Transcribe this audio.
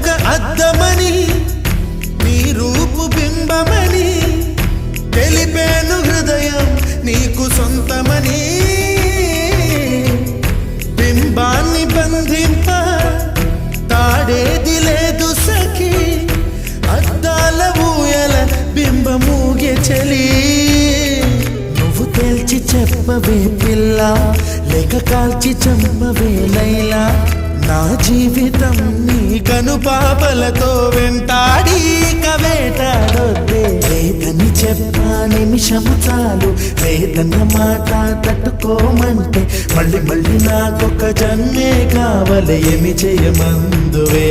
నేనొక అద్దమని నీ రూపు బింబమని తెలిపేను హృదయం నీకు సొంతమని బింబాన్ని బంధింప తాడేది లేదు సఖి అద్దాల ఊయల బింబమూగే చలి నువ్వు తేల్చి చెప్పవే పిల్ల లేక కాల్చి చంపవే లైలా నా జీవితం నీ కనుపాపలతో వెంటాడి కవేటాడొద్దే లేదని చెప్పా నిమిషము చాలు లేదన్న మాట తట్టుకోమంటే మళ్ళీ మళ్ళీ నాకొక జన్మే కావాలి ఏమి చేయమందువే